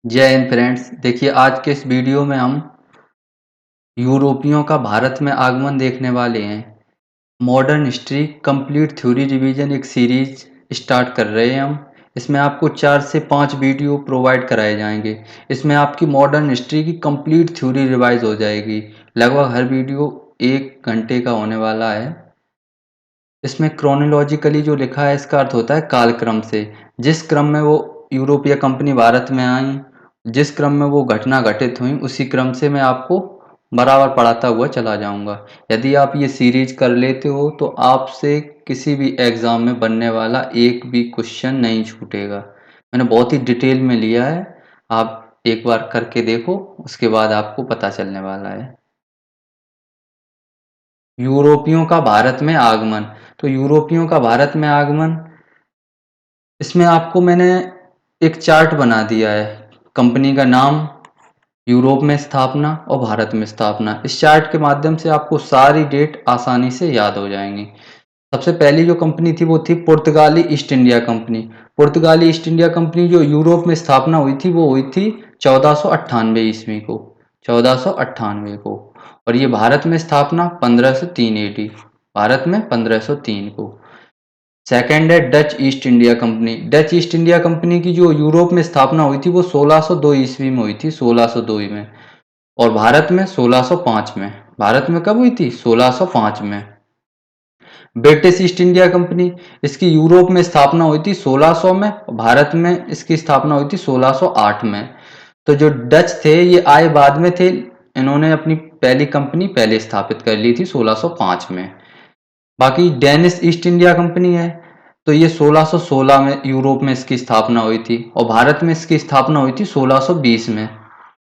जय हिंद फ्रेंड्स। देखिए, आज के इस वीडियो में हम यूरोपियों का भारत में आगमन देखने वाले हैं। Modern history complete theory revision एक सीरीज स्टार्ट कर रहे हैं हम। इसमें आपको 4 से 5 वीडियो प्रोवाइड कराए जाएंगे। इसमें आपकी मॉडर्न हिस्ट्री की कंप्लीट थ्योरी रिवाइज हो जाएगी। लगभग हर वीडियो 1 घंटे का होने वाला है। इसमें क्रोनोलॉजिकली जो लिखा है इसका अर्थ होता है कालक्रम से। जिस क्रम में वो यूरोपीय कंपनी भारत में आई, जिस क्रम में वो घटना घटित हुई, उसी क्रम से मैं आपको बराबर पढ़ाता हुआ चला जाऊंगा। यदि आप ये सीरीज कर लेते हो तो आपसे किसी भी एग्जाम में बनने वाला एक भी क्वेश्चन नहीं छूटेगा। मैंने बहुत ही डिटेल में लिया है। आप एक बार करके देखो, उसके बाद आपको पता चलने वाला है। यूरोपियों का भारत में आगमन। तो यूरोपियों का भारत में आगमन, इसमें आपको मैंने एक चार्ट बना दिया है। कंपनी का नाम, यूरोप में स्थापना और भारत में स्थापना। इस चार्ट के माध्यम से आपको सारी डेट आसानी से याद हो जाएंगी। सबसे पहली जो कंपनी थी वो थी पुर्तगाली ईस्ट इंडिया कंपनी। पुर्तगाली ईस्ट इंडिया कंपनी जो यूरोप में स्थापना हुई थी वो हुई थी 1498 ईस्वी को। 1498 को। और ये भारत में स्थापना 1503 एडी। भारत में 1503 को। सेकेंड है Dutch east India company. Dutch east India company की जो यूरोप में स्थापना हुई थी वो 1602 ईस्वी में हुई थी, 1602 में। और भारत में 1605 में। भारत में कब हुई थी? 1605 में। ब्रिटिश ईस्ट इंडिया कंपनी, इसकी यूरोप में स्थापना हुई थी 1600 में और भारत में इसकी स्थापना हुई थी 1608 में। तो जो डच थे ये आए बाद में थे, इन्होंने अपनी पहली कंपनी पहले स्थापित कर ली थी 1605 में। बाकी डेनिश ईस्ट इंडिया कंपनी है, तो ये 1616 में यूरोप में इसकी स्थापना हुई थी और भारत में इसकी स्थापना हुई थी 1620 में,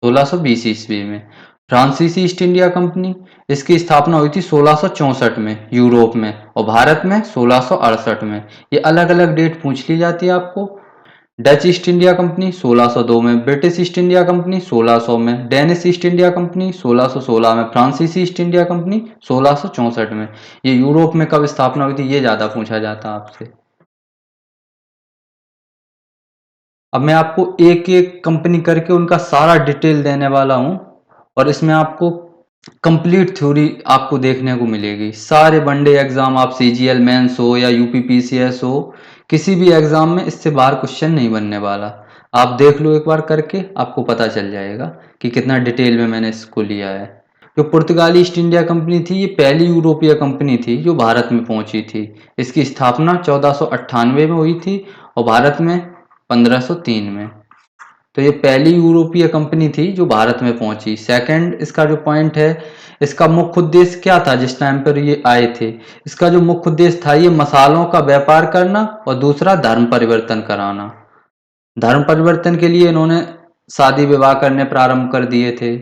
1620 ईस्वी में। फ्रांसीसी ईस्ट इंडिया कंपनी, इसकी स्थापना हुई थी 1664 में यूरोप में और भारत में 1668 में। ये अलग अलग डेट पूछ ली जाती है आपको। डच ईस्ट इंडिया कंपनी 1602 में, ब्रिटिश ईस्ट इंडिया कंपनी 1600 में, डेनिश ईस्ट इंडिया कंपनी 1616 में, फ्रांसीसी ईस्ट इंडिया कंपनी 1664 में। ये यूरोप में कब स्थापना हुई थी ये ज्यादा पूछा जाता है आपसे। अब मैं आपको एक एक कंपनी करके उनका सारा डिटेल देने वाला हूं और इसमें आपको कंप्लीट थ्योरी आपको देखने को मिलेगी। सारे वनडे एग्जाम, आप सीजीएल मेंस हो या यूपीपीसीएस हो, किसी भी एग्जाम में इससे बाहर क्वेश्चन नहीं बनने वाला। आप देख लो एक बार करके, आपको पता चल जाएगा कि कितना डिटेल में मैंने इसको लिया है। जो पुर्तगाली ईस्ट इंडिया कंपनी थी ये पहली यूरोपीय कंपनी थी जो भारत में पहुंची थी। इसकी स्थापना 1498 में हुई थी और भारत में 1503 में। तो ये पहली यूरोपीय कंपनी थी जो भारत में पहुंची। सेकंड इसका जो पॉइंट है, इसका मुख्य उद्देश्य क्या था जिस टाइम पर ये आए थे? इसका जो मुख्य उद्देश्य था ये मसालों का व्यापार करना और दूसरा धर्म परिवर्तन कराना। धर्म परिवर्तन के लिए इन्होंने शादी विवाह करने प्रारंभ कर दिए थे।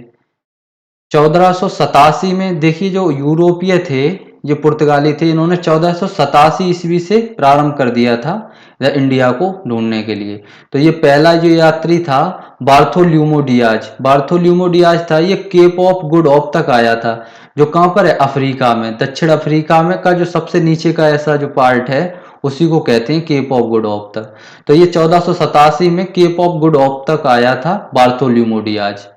1487 में देखिए, जो यूरोपीय थे, जो पुर्तगाली थे, इन्होंने 1487 ईस्वी से प्रारंभ कर दिया था इंडिया को ढूंढने के लिए। तो ये पहला जो यात्री था बार्थोल्यूमो डियाज। बार्थोल्यूमो डियाज था, ये केप ऑफ गुड होप तक आया था, जो कहां पर है? अफ्रीका में, दक्षिण अफ्रीका में का जो सबसे नीचे का ऐसा जो पार्ट है उसी को कहते हैं केप ऑफ गुड होप तक। तो ये 1487 में केप ऑफ गुड होप तक आया था बार्थोल्यूमो डियाज।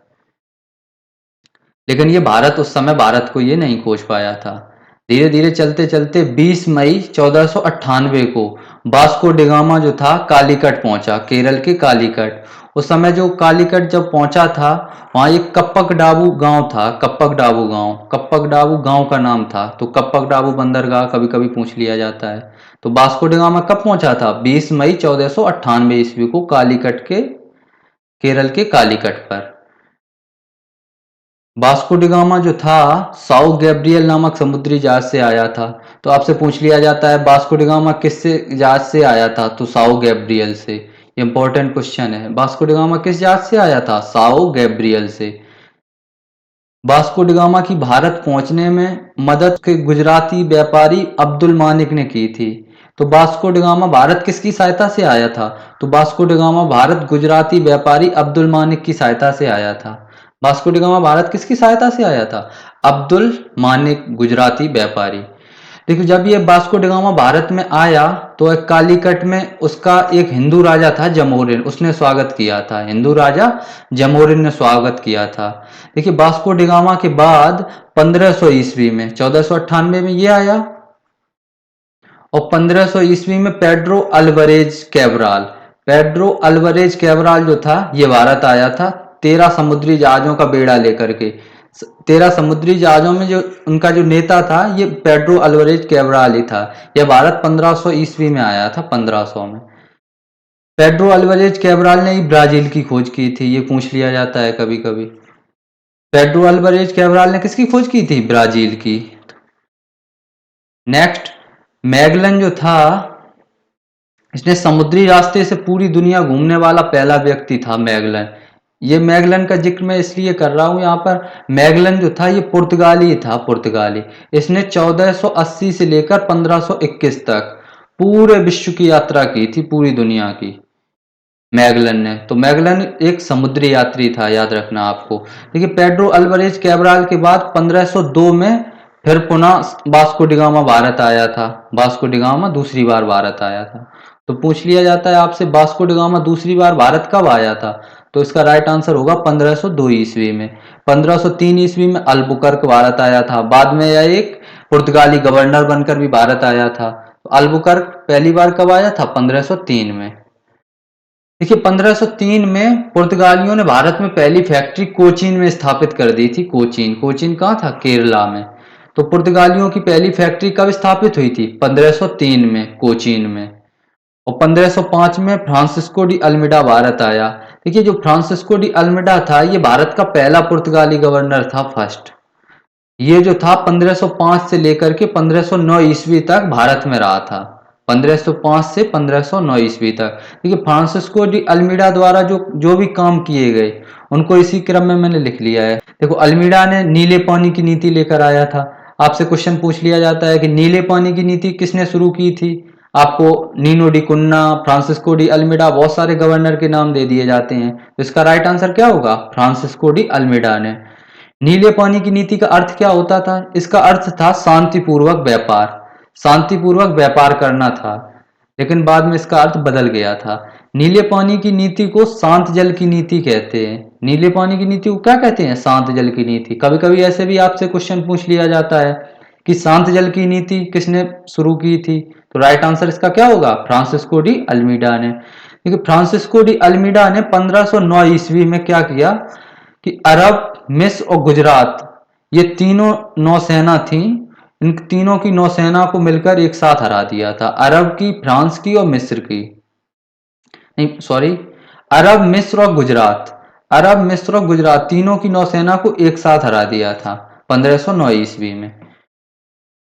लेकिन ये भारत, उस समय भारत को ये नहीं खोज पाया था। धीरे धीरे चलते चलते 20 मई 1498 को वास्को डिगामा जो था कालीकट पहुंचा, केरल के कालीकट। उस समय जो कालीकट जब पहुंचा था, वहां एक कप्पक डाबू गांव था। कप्पक डाबू गांव, कप्पक डाबू गांव का नाम था। तो कप्पक डाबू बंदरगाह कभी कभी पूछ लिया जाता है। तो वास्को डिगामा कब पहुंचा था? 20 मई 1498 ईस्वी को कालीकट के, केरल के कालीकट पर। वास्को डिगामा जो था साउ गैब्रियल नामक समुद्री जहाज से आया था। तो आपसे पूछ लिया जाता है वास्को डिगामा किससे जहाज से आया था? तो साउ गैब्रियल से। ये इंपॉर्टेंट क्वेश्चन है। वास्को डिगामा किस जहाज से आया था? साउ गैब्रियल से। वास्को डिगामा की भारत पहुंचने में मदद के गुजराती व्यापारी अब्दुल मानिक ने की थी। तो वास्को डिगामा भारत किसकी सहायता से आया था? तो वास्को डिगामा भारत गुजराती व्यापारी अब्दुल मानिक की सहायता से आया था। वास्को डिगामा भारत किसकी सहायता से आया था? अब्दुल मानिक गुजराती व्यापारी। देखिए जब ये वास्को डी गामा भारत में आया तो एक कालीकट में उसका एक हिंदू राजा था जमोरिन, उसने स्वागत किया था। हिंदू राजा जमोरिन ने स्वागत किया था। देखिए वास्को डी गामा के बाद 1500 ईस्वी में 1498 में ये आया और 1500 ईस्वी में पेड्रो अल्वरेज कैब्राल जो था ये भारत आया था 13 समुद्री जहाजों का बेड़ा लेकर के। 13 समुद्री जहाजों में जो उनका जो नेता था ये पेड्रो अल्वरेज कैब्राल ही था। यह भारत 1500 ईस्वी में आया था। 1500 में पेड्रो अल्वरेज कैब्राल ने ही ब्राजील की खोज की थी, ये पूछ लिया जाता है कभी कभी। पेड्रो अल्वरेज कैब्राल ने किसकी खोज की थी? ब्राजील की। नेक्स्ट, मैगलन जो था इसने समुद्री रास्ते से पूरी दुनिया घूमने वाला पहला व्यक्ति था मैगलन। ये मैगलन का जिक्र मैं इसलिए कर रहा हूं यहाँ पर, मैगलन जो था ये पुर्तगाली था, पुर्तगाली। इसने 1480 से लेकर 1521 तक पूरे विश्व की यात्रा की थी, पूरी दुनिया की मैगलन ने। तो मैगलन एक समुद्री यात्री था, याद रखना आपको। देखिए पेड्रो अल्वरेज कैब्राल के बाद 1502 में फिर पुनः वास्को डी गामा भारत आया था। वास्को डी गामा दूसरी बार भारत आया था। तो पूछ लिया जाता है आपसे वास्को डी गामा दूसरी बार भारत कब आया था? तो इसका राइट आंसर होगा 1502 ईस्वी में। 1503 ईस्वी में अल्बुकर्क भारत आया था। बाद में यह एक पुर्तगाली गवर्नर बनकर भी भारत आया था। तो अल्बुकर्क पहली बार कब आया था? 1503 में। देखिए 1503 में पुर्तगालियों ने भारत में पहली फैक्ट्री कोचीन में स्थापित कर दी थी। कोचीन, कोचीन कहाँ था? केरला में। तो पुर्तगालियों की पहली फैक्ट्री कब स्थापित हुई थी? 1503 में, कोचीन में। और 1505 में फ्रांसिस्को डी अल्मीडा भारत आया। देखिए जो फ्रांसिस्को डी अल्मीडा था ये भारत का पहला पुर्तगाली गवर्नर था, फर्स्ट। ये जो था 1505 से लेकर के 1509 ईस्वी तक भारत में रहा था। 1505 से 1509 ईस्वी तक। देखिए फ्रांसिस्को डी अल्मीडा द्वारा जो जो भी काम किए गए उनको इसी क्रम में मैंने लिख लिया है। देखो अल्मीडा ने नीले पानी की नीति लेकर आया था। आपसे क्वेश्चन पूछ लिया जाता है कि नीले पानी की नीति किसने शुरू की थी? आपको Nuno da Cunha, Francisco de Almeida, बहुत सारे गवर्नर के नाम दे दिए जाते हैं। तो इसका राइट आंसर क्या होगा? फ्रांसिस्को डी अल्मीडा ने। नीले पानी की नीति का अर्थ क्या होता था? इसका अर्थ था शांतिपूर्वक व्यापार, शांतिपूर्वक व्यापार करना था। लेकिन बाद में इसका अर्थ बदल गया था। नीले पानी की नीति को शांत जल की नीति कहते हैं। नीले पानी की नीति को क्या कहते हैं? शांत जल की नीति। कभी कभी ऐसे भी आपसे क्वेश्चन पूछ लिया जाता है कि शांत जल की नीति किसने शुरू की थी? तो राइट आंसर इसका क्या होगा? फ्रांसिस्को डी अल्मीडा ने। देखिए फ्रांसिस्को डी अल्मीडा ने 1509 ईस्वी में क्या किया कि अरब, मिस्र और गुजरात ये तीनों नौसेना थी, इन तीनों की नौसेना को मिलकर एक साथ हरा दिया था। अरब की, फ्रांस की और मिस्र की, नहीं सॉरी, अरब, मिस्र और गुजरात, अरब, मिस्र और गुजरात तीनों की नौसेना को एक साथ हरा दिया था 1509 ईस्वी में।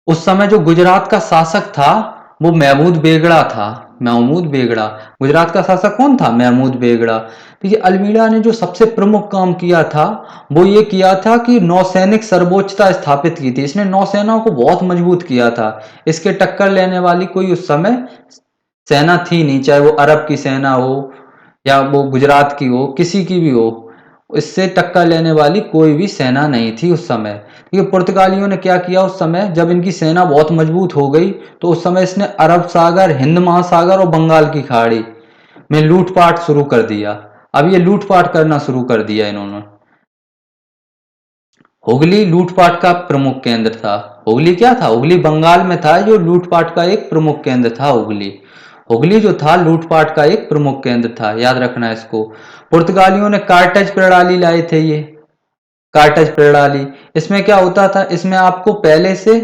उस समय जो गुजरात का शासक था वो महमूद बेगड़ा था। महमूद बेगड़ा, गुजरात का शासक कौन था? महमूद बेगड़ा। देखिए अल्मीडा ने जो सबसे प्रमुख काम किया था वो ये किया था कि नौसैनिक सर्वोच्चता स्थापित की थी। इसने नौसेना को बहुत मजबूत किया था। इसके टक्कर लेने वाली कोई उस समय सेना थी नहीं, चाहे वो अरब की सेना हो या वो गुजरात की हो, किसी की भी हो, इससे टक्कर लेने वाली कोई भी सेना नहीं थी उस समय। क्योंकि पुर्तगालियों ने क्या किया उस समय, जब इनकी सेना बहुत मजबूत हो गई तो उस समय इसने अरब सागर, हिंद महासागर और बंगाल की खाड़ी में लूटपाट शुरू कर दिया। अब ये लूटपाट करना शुरू कर दिया इन्होंने। हुगली लूटपाट का प्रमुख केंद्र था। हुगली क्या था? हुगली बंगाल में था, जो लूटपाट का एक प्रमुख केंद्र था। हुगली, हुगली जो था लूटपाट का एक प्रमुख केंद्र था, याद रखना है इसको। पुर्तगालियों ने कार्टेज प्रणाली लाए थे। ये कार्टेज प्रणाली, इसमें क्या होता था, इसमें आपको पहले से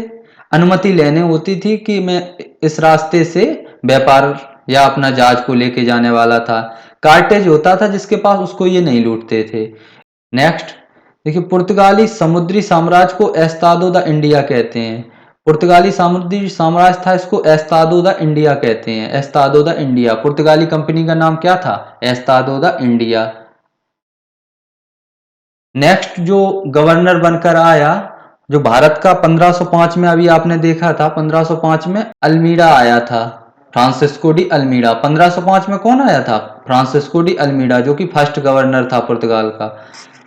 अनुमति लेने होती थी कि मैं इस रास्ते से व्यापार या अपना जहाज को लेके जाने वाला था। कार्टेज होता था जिसके पास, उसको ये नहीं लूटते थे। नेक्स्ट देखिए, पुर्तगाली समुद्री साम्राज्य को एस्तादो द इंडिया कहते हैं। पुर्तगाली समुद्री साम्राज्य था, इसको एस्तादो द इंडिया कहते हैं। एस्तादो द इंडिया, पुर्तगाली कंपनी का नाम क्या था? Estado the India. नेक्स्ट जो गवर्नर बनकर आया जो भारत का 1505 में, अभी आपने देखा था 1505 में अल्मीडा आया था, फ्रांसिस्को डी अल्मीडा। 1505 में कौन आया था? फ्रांसिस्को डी अल्मीडा, जो कि फर्स्ट गवर्नर था पुर्तगाल का।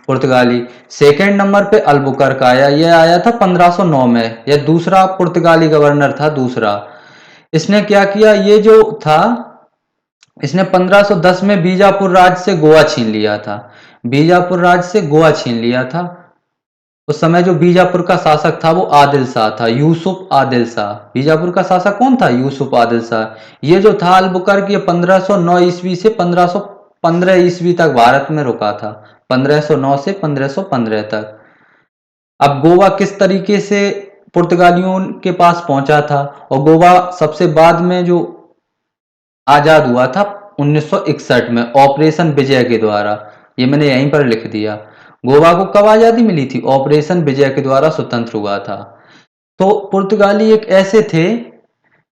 पुर्तगाली। सेकंड नंबर पे अल्बुकर्क आया, यह आया था 1509 में। यह दूसरा पुर्तगाली गवर्नर था, दूसरा। इसने क्या किया, ये जो था, इसने 1510 में बीजापुर राज्य से गोवा छीन लिया था। बीजापुर राज्य से गोवा छीन लिया था। उस समय जो बीजापुर का शासक था वो आदिल शाह था, यूसुफ आदिल शाह। बीजापुर का शासक कौन था? यूसुफ आदिल शाह। ये जो था अल्बुकर्क, ये 1509 ईस्वी से 1515 ईस्वी तक भारत में रुका था। 1509 से 1515 तक। अब गोवा किस तरीके से पुर्तगालियों के पास पहुंचा था, और गोवा सबसे बाद में जो आजाद हुआ था 1961 में ऑपरेशन विजय के द्वारा। ये मैंने यहीं पर लिख दिया। गोवा को कब आजादी मिली थी? ऑपरेशन विजय के द्वारा स्वतंत्र हुआ था। तो पुर्तगाली एक ऐसे थे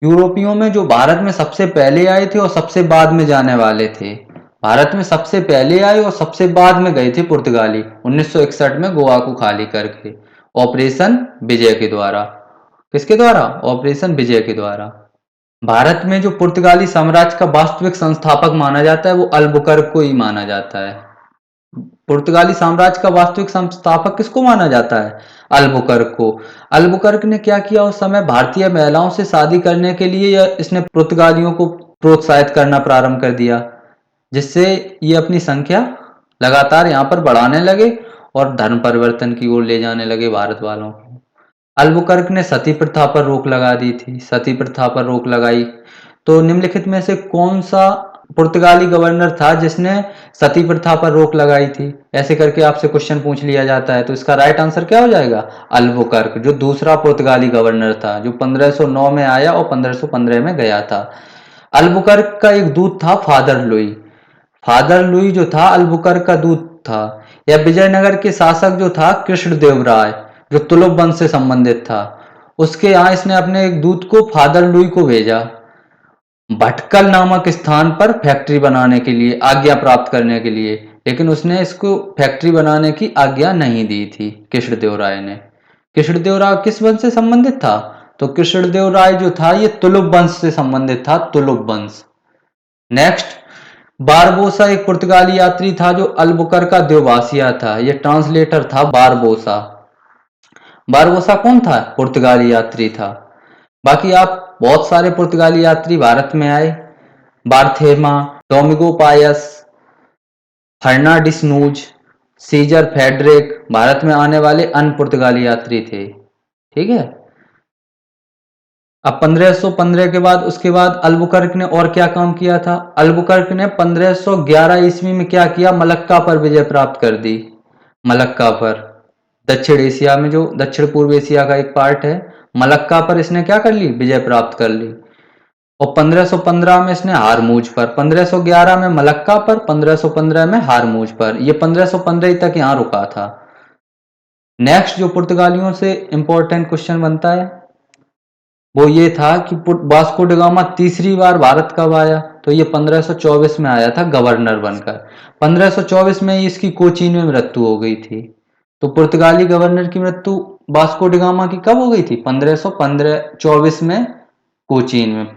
यूरोपियों में जो भारत में सबसे पहले आए थे और सबसे बाद में जाने वाले थे। भारत में सबसे पहले आए और सबसे बाद में गए थे पुर्तगाली, 1961 में गोवा को खाली करके ऑपरेशन विजय के द्वारा। किसके द्वारा? ऑपरेशन विजय के द्वारा। भारत में जो पुर्तगाली साम्राज्य का वास्तविक संस्थापक माना जाता है वो अल्बुकर्क को ही माना जाता है। पुर्तगाली साम्राज्य का वास्तविक संस्थापक किसको माना जाता है? अल्बुकर्क को। अल्बुकर्क ने क्या किया, उस समय भारतीय महिलाओं से शादी करने के लिए इसने पुर्तगालियों को प्रोत्साहित करना प्रारंभ कर दिया, जिससे ये अपनी संख्या लगातार यहाँ पर बढ़ाने लगे और धर्म परिवर्तन की ओर ले जाने लगे भारत वालों को। अल्बुकर्क ने सती प्रथा पर रोक लगा दी थी। सती प्रथा पर रोक लगाई। तो निम्नलिखित में से कौन सा पुर्तगाली गवर्नर था जिसने सती प्रथा पर रोक लगाई थी? ऐसे करके आपसे क्वेश्चन पूछ लिया जाता है, तो इसका राइट आंसर क्या हो जाएगा? अल्बुकर्क, जो दूसरा पुर्तगाली गवर्नर था, जो 1509 में आया और 1515 में गया था। अल्बुकर्क का एक दूत था फादर लुई। फादर लुई जो था अल्बुकर्क का दूत था। यह विजयनगर के शासक जो था कृष्णदेवराय, जो तुलुप वंश से संबंधित था, उसके यहाँ इसने अपने एक दूत को फादर लुई को भेजा भटकल नामक स्थान पर फैक्ट्री बनाने के लिए, आज्ञा प्राप्त करने के लिए। लेकिन उसने इसको फैक्ट्री बनाने की आज्ञा नहीं दी थी कृष्णदेवराय ने। कृष्णदेवराय किस वंश से संबंधित था? तो कृष्णदेवराय जो था ये तुलुप वंश से संबंधित था, तुलुप वंश। नेक्स्ट, बारबोसा एक पुर्तगाली यात्री था जो अल्बुकर्क का देववासिया था। यह ट्रांसलेटर था बारबोसा। बारबोसा कौन था? पुर्तगाली यात्री था। बाकी आप बहुत सारे पुर्तगाली यात्री भारत में आए। Barthema, Domingo Paes, Fernandes Nunes, Caesar Frederick भारत में आने वाले अन्य पुर्तगाली यात्री थे। ठीक है। अब 1515 के बाद, उसके बाद अल्बुकर्क ने और क्या काम किया था? अल्बुकर्क ने 1511 ईस्वी में क्या किया? मलक्का पर विजय प्राप्त कर दी। मलक्का पर, दक्षिण एशिया में, जो दक्षिण पूर्व एशिया का एक पार्ट है, मलक्का पर इसने क्या कर ली? विजय प्राप्त कर ली। और 1515 में इसने हारमूज पर, 1511 में मलक्का पर, 1515 में हारमूज पर। ये 1515 तक यहाँ रुका था। नेक्स्ट जो पुर्तगालियों से इंपॉर्टेंट क्वेश्चन बनता है वो ये था कि वास्को ड गामा तीसरी बार भारत कब आया? तो ये 1524 में आया था गवर्नर बनकर। 1524 में इसकी कोचीन में मृत्यु हो गई थी। तो पुर्तगाली गवर्नर की मृत्यु वास्को ड गामा की कब हो गई थी? 1524 में कोचीन में।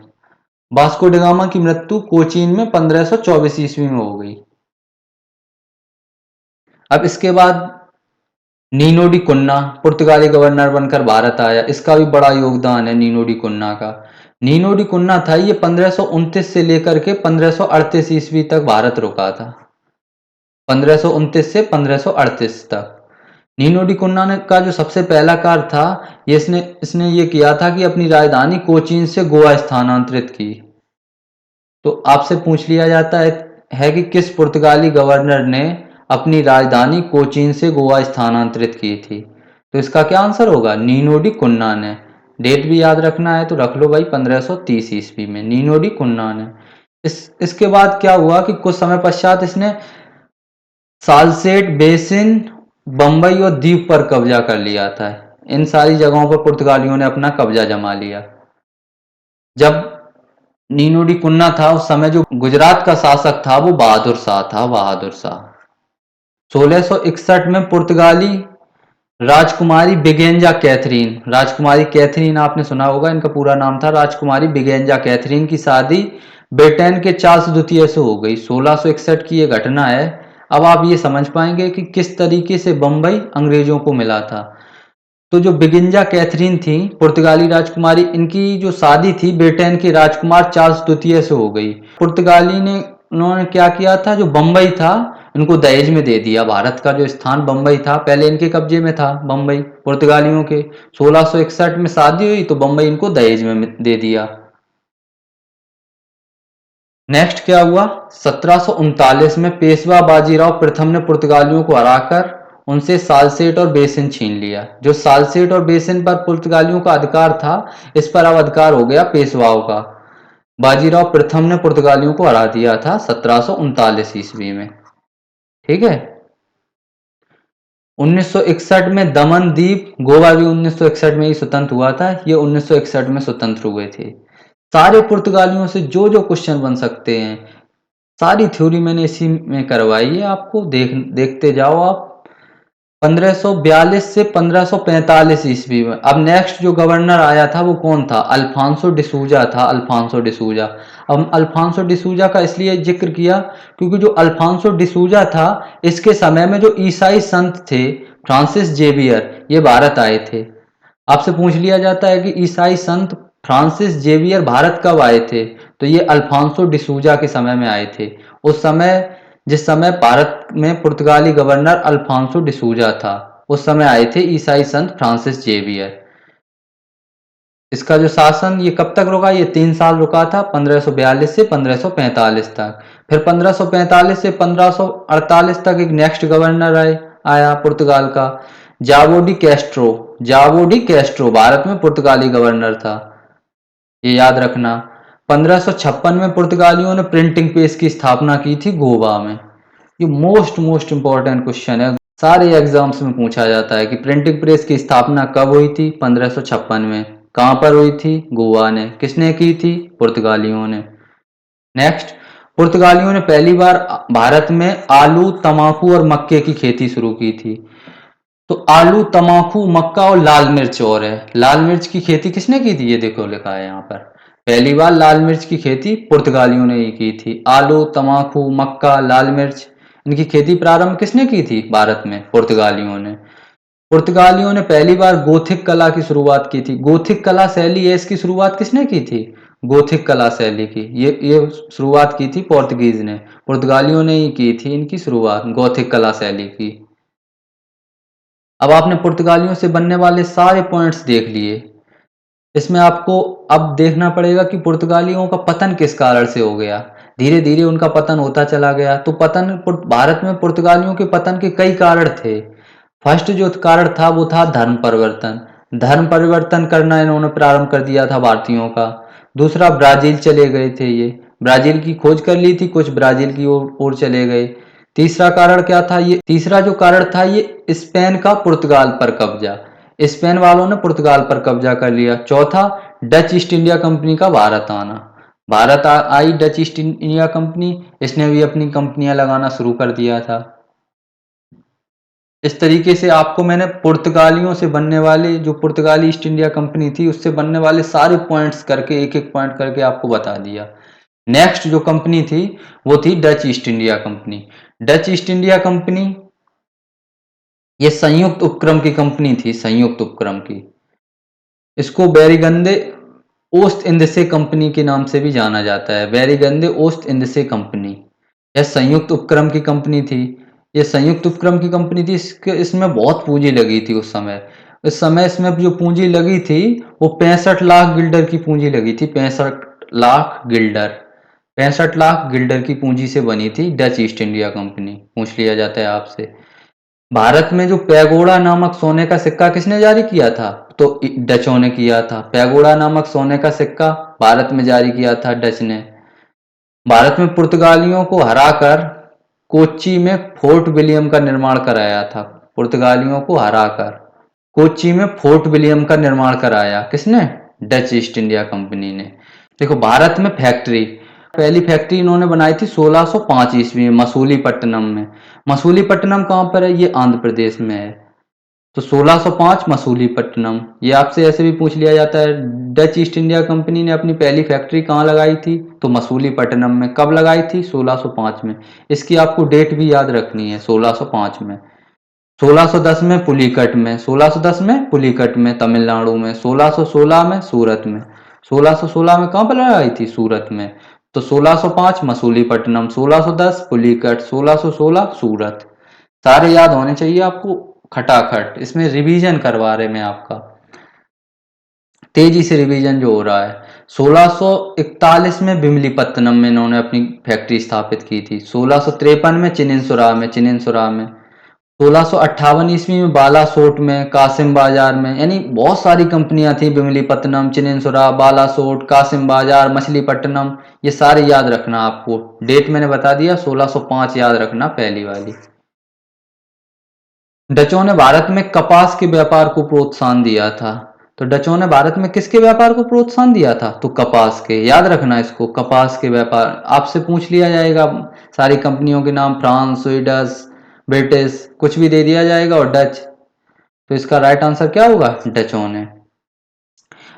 वास्को ड गामा की मृत्यु कोचीन में 1524 ईस्वी में हो गई। अब इसके बाद नीनो डी कुन्ना पुर्तगाली गवर्नर बनकर भारत आया। इसका भी बड़ा योगदान है नीनो डी कुन्ना का। नीनो डी कुन्ना था, ये 1529 से लेकर के 1538 ईस्वी तक भारत रुका था। 1529 से 1538 तक। नीनो डी कुन्ना ने का जो सबसे पहला कार्य था, ये इसने ये किया था कि अपनी राजधानी कोचीन से गोवा स्थानांतरित की। तो आपसे पूछ लिया जाता है कि किस पुर्तगाली गवर्नर ने अपनी राजधानी कोचीन से गोवा स्थानांतरित की थी? तो इसका क्या आंसर होगा? नीनो डी कुन्ना ने। डेट भी याद रखना है तो रख लो भाई, 1530 ईस्वी में नीनो डी कुन्ना ने। इसके बाद क्या हुआ कि कुछ समय पश्चात इसने सालसेट बेसिन, बंबई और द्वीप पर कब्जा कर लिया था। इन सारी जगहों पर पुर्तगालियों ने अपना कब्जा जमा लिया। जब नीनो डी कुन्ना था उस समय जो गुजरात का शासक था वो बहादुर शाह था, बहादुर शाह। 1661 में पुर्तगाली राजकुमारी बिगेंजा कैथरीन, राजकुमारी कैथरीन आपने सुना होगा, इनका पूरा नाम था राजकुमारी बिगेंजा कैथरीन, की शादी ब्रिटेन के चार्ल्स द्वितीय से हो गई। 1661 की ये घटना है। अब आप ये समझ पाएंगे कि किस तरीके से बम्बई अंग्रेजों को मिला था। तो जो बिगिंजा कैथरीन थी पुर्तगाली राजकुमारी, इनकी जो शादी थी ब्रिटेन के राजकुमार चार्ल्स द्वितीय से हो गई। पुर्तगाली ने उन्होंने क्या किया था, जो बम्बई था इनको दहेज में दे दिया। भारत का जो स्थान बम्बई था पहले इनके कब्जे में था, बम्बई पुर्तगालियों के। 1661 में शादी हुई तो बम्बई इनको दहेज में दे दिया। नेक्स्ट क्या हुआ, 1739 में पेशवा बाजीराव प्रथम ने पुर्तगालियों को हराकर उनसे सालसेट और बेसिन छीन लिया। जो सालसेट और बेसिन पर पुर्तगालियों का अधिकार था, इस पर अब अधिकार हो गया पेशवाओं का। बाजीराव प्रथम ने पुर्तगालियों को हरा दिया था 1739 ईस्वी में। ठीक है। 1961 में दमन द्वीप, गोवा भी 1961 में ही स्वतंत्र हुआ था। ये 1961 में स्वतंत्र हुए थे। सारे पुर्तगालियों से जो जो क्वेश्चन बन सकते हैं, सारी थ्योरी मैंने इसी में करवाई है। आपको देखते जाओ आप। 1542 से 1545 ईस्वी में अब नेक्स्ट जो गवर्नर आया था वो कौन था, अल्फांसो डिसूजा था। अल्फांसो डिसूजा। अब अल्फांसो डिसूजा का इसलिए जिक्र किया क्योंकि जो अल्फांसो डिसूजा था, इसके समय में जो ईसाई संत थे फ्रांसिस जेवियर, ये भारत आए थे। आपसे पूछ लिया जाता है कि ईसाई संत फ्रांसिस जेवियर भारत कब आए थे, तो ये अल्फांसो डिसूजा के समय में आए थे। उस समय, जिस समय भारत में पुर्तगाली गवर्नर अल्फांसो डिसूजा था, उस समय आए थे ईसाई संत फ्रांसिस जेवियर। इसका जो शासन ये कब तक रुका, ये 3 साल रुका था, 1542 से 1545 तक। फिर 1545 से 1548 तक एक नेक्स्ट गवर्नर आया पुर्तगाल का, जावो डी कैस्ट्रो। जावो डी कैस्ट्रो भारत में पुर्तगाली गवर्नर था, ये याद रखना। 1556 में पुर्तगालियों ने प्रिंटिंग प्रेस की स्थापना की थी गोवा में। ये मोस्ट इंपॉर्टेंट क्वेश्चन है, सारे एग्जाम्स में पूछा जाता है कि प्रिंटिंग प्रेस की स्थापना कब हुई थी, 1556 में। कहां पर हुई थी, गोवा ने। किसने की थी, पुर्तगालियों ने। नेक्स्ट, पुर्तगालियों ने पहली बार भारत में आलू, तमाकू और मक्के की खेती शुरू की थी। तो आलू, तमाकू, मक्का और लाल मिर्च और है। लाल मिर्च की खेती किसने की थी, ये देखो लिखा है यहाँ पर। पहली बार लाल मिर्च की खेती पुर्तगालियों ने ही की थी। आलू, तमाकू, मक्का, लाल मिर्च, इनकी खेती प्रारंभ किसने की थी भारत में, पुर्तगालियों ने। पुर्तगालियों ने पहली बार गोथिक कला की शुरुआत की थी। गोथिक कला शैली है, इसकी शुरुआत किसने की थी, गोथिक कला शैली की। ये शुरुआत की थी पोर्तुगीज ने, पुर्तगालियों ने ही की थी इनकी शुरुआत, गोथिक कला शैली की। अब आपने पुर्तगालियों से बनने वाले सारे पॉइंट्स देख लिए। इसमें आपको अब देखना पड़ेगा कि पुर्तगालियों का पतन किस कारण से हो गया। धीरे धीरे उनका पतन होता चला गया। तो भारत में पुर्तगालियों के पतन के कई कारण थे। फर्स्ट जो कारण था वो था धर्म परिवर्तन। धर्म परिवर्तन करना इन्होंने प्रारंभ कर दिया था भारतीयों का। दूसरा, ब्राजील चले गए थे ये, ब्राजील की खोज कर ली थी, कुछ ब्राजील की ओर चले गए। तीसरा कारण क्या था, ये तीसरा जो कारण था ये स्पेन का पुर्तगाल पर कब्जा। स्पेन वालों ने पुर्तगाल पर कब्जा कर लिया। चौथा, डच ईस्ट इंडिया कंपनी का भारत आना। भारत आई डच ईस्ट इंडिया कंपनी, इसने भी अपनी कंपनियां लगाना शुरू कर दिया था। इस तरीके से आपको मैंने पुर्तगालियों से बनने वाले, जो पुर्तगाली ईस्ट इंडिया कंपनी थी उससे बनने वाले सारे पॉइंट्स करके, एक एक पॉइंट करके आपको बता दिया। नेक्स्ट जो कंपनी थी वो थी Dutch east India company. Dutch east India company ये संयुक्त उपक्रम की कंपनी थी, संयुक्त उपक्रम की। इसको बेरीगंदे ओस्ट इंदसे कंपनी के नाम से भी जाना जाता है, बेरीगंदे ओस्ट इंदसे कंपनी। यह संयुक्त उपक्रम की कंपनी थी। ये संयुक्त उपक्रम की कंपनी थी, इसमें बहुत पूंजी लगी थी उस समय। इस समय इसमें जो पूंजी लगी थी वो 65 लाख गिल्डर की पूंजी लगी थी। 65 लाख गिल्डर, 65 लाख गिल्डर की पूंजी से बनी थी डच ईस्ट इंडिया कंपनी। पूछ लिया जाता है आपसे, भारत में जो पैगोडा नामक सोने का सिक्का किसने जारी किया था, तो डचों ने किया था। पैगोडा नामक सोने का सिक्का भारत में जारी किया था डच ने। भारत में पुर्तगालियों को हराकर कोच्चि में फोर्ट विलियम का निर्माण कराया था। पुर्तगालियों को हराकर कोच्चि में फोर्ट विलियम का निर्माण कराया किसने, डच ईस्ट इंडिया कंपनी ने। देखो, भारत में फैक्ट्री, पहली फैक्ट्री इन्होंने बनाई थी 1605 ईस्वी में मसूलीपट्टनम में। मसूलीपट्टनम कहां पर है, ये आंध्र प्रदेश में है। तो 1605 मसूलीपट्टनम। ये आपसे ऐसे भी पूछ लिया जाता है, डच ईस्ट इंडिया कंपनी ने अपनी पहली फैक्ट्री कहाँ लगाई थी, तो मसूलीपट्टनम में। कब लगाई थी, 1605 में। इसकी आपको डेट भी याद रखनी है, 1605 में। 1610 में पुलिकट में, 1610 में पुलिकट में तमिलनाडु में, 1616 में सूरत में। 1616 में कहाँ पर लगाई थी, सूरत में। तो 1605 मसूलीपट्टनम, 1610 पुलिकट, 1616 सूरत। सारे याद होने चाहिए आपको खटाखट। इसमें रिवीजन करवा रहे मैं आपका, तेजी से रिवीजन जो हो रहा है। 1641 में बिमलीपत्तनम में इन्होंने अपनी फैक्ट्री स्थापित की थी। 1653 में चिनिनसुरा में। 1658 ईस्वी में बालासोट में, कासिम बाजार में। यानी बहुत सारी कंपनियां थी, बिमलीपत्तनम, चिनिनसुरा, बालासोट, कासिम बाजार, मछलीपट्टनम। ये सारे याद रखना आपको। डेट मैंने बता दिया, 1605 याद रखना पहली वाली। डचों ने भारत में कपास के व्यापार को प्रोत्साहन दिया था। तो डचों ने भारत में किसके व्यापार को प्रोत्साहन दिया था, तो कपास के। याद रखना इसको, कपास के व्यापार। आपसे पूछ लिया जाएगा सारी कंपनियों के नाम, फ्रांस, स्वीडन, ब्रिटिश, कुछ भी दे दिया जाएगा, और डच। तो इसका राइट आंसर क्या होगा, डचों ने।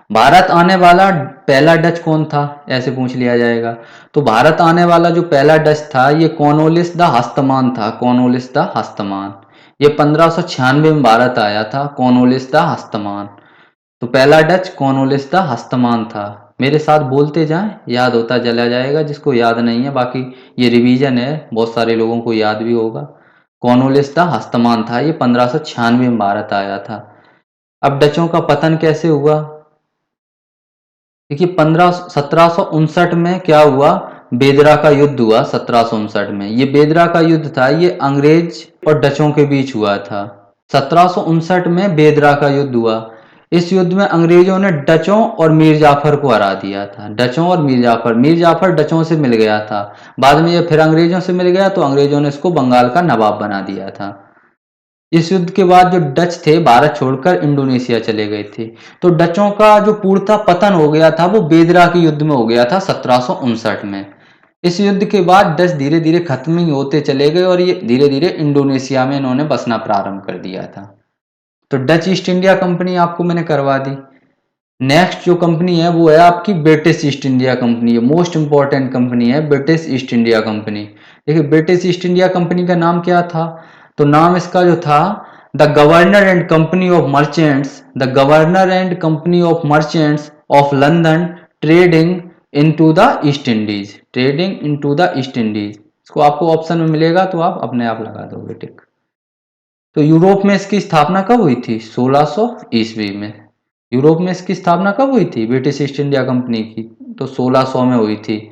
भारत आने वाला पहला डच कौन था, ऐसे पूछ लिया जाएगा। तो भारत आने वाला जो पहला डच था, ये कॉर्नवालिस द हस्तमान था। कॉर्नवालिस द हस्तमान, ये 1596 में भारत आया था, कॉर्नवालिस द हस्तमान। तो पहला डच कॉर्नवालिस द हस्तमान था। मेरे साथ बोलते जाएं, याद होता चला जाएगा। जिसको याद नहीं है, बाकी ये रिवीजन है, बहुत सारे लोगों को याद भी होगा। कॉर्नवालिस द हस्तमान था, ये 1596 में भारत आया था। अब डचों का पतन कैसे हुआ, देखिए 1759 में क्या हुआ, बेदरा का युद्ध हुआ। 1759 में, ये बेदरा का युद्ध था, ये अंग्रेज और डचों के बीच हुआ था। 1759 में बेदरा का युद्ध हुआ। इस युद्ध में अंग्रेजों ने डचों और मीर जाफर को हरा दिया था। डचों और मीर जाफर डचों से मिल गया था। बाद में ये फिर अंग्रेजों से मिल गया, तो अंग्रेजों ने इसको बंगाल का नवाब बना दिया था। इस युद्ध के बाद जो डच थे, भारत छोड़कर इंडोनेशिया चले गए थे। तो डचों का जो पूर्णतः पतन हो गया था, वो बेदरा के युद्ध में हो गया था, 1759 में। इस युद्ध के बाद डच धीरे धीरे खत्म ही होते चले गए, और ये धीरे धीरे इंडोनेशिया में इन्होंने बसना प्रारंभ कर दिया था। तो डच ईस्ट इंडिया कंपनी आपको मैंने करवा दी। नेक्स्ट जो कंपनी है, वो है आपकी ब्रिटिश ईस्ट इंडिया कंपनी। है मोस्ट इंपॉर्टेंट कंपनी है, ब्रिटिश ईस्ट इंडिया कंपनी। देखिए ब्रिटिश ईस्ट इंडिया कंपनी का नाम क्या था, तो नाम इसका जो था, the governor and company of merchants, the governor and company of merchants of London trading into the east Indies. Trading into the east Indies, इसको आपको ऑप्शन में मिलेगा, तो आप अपने आप लगा दोगे टिक। तो यूरोप में इसकी स्थापना कब हुई थी, 1600 ईस्वी में। यूरोप में इसकी स्थापना कब हुई थी, ब्रिटिश ईस्ट इंडिया कंपनी की, तो 1600 में हुई थी।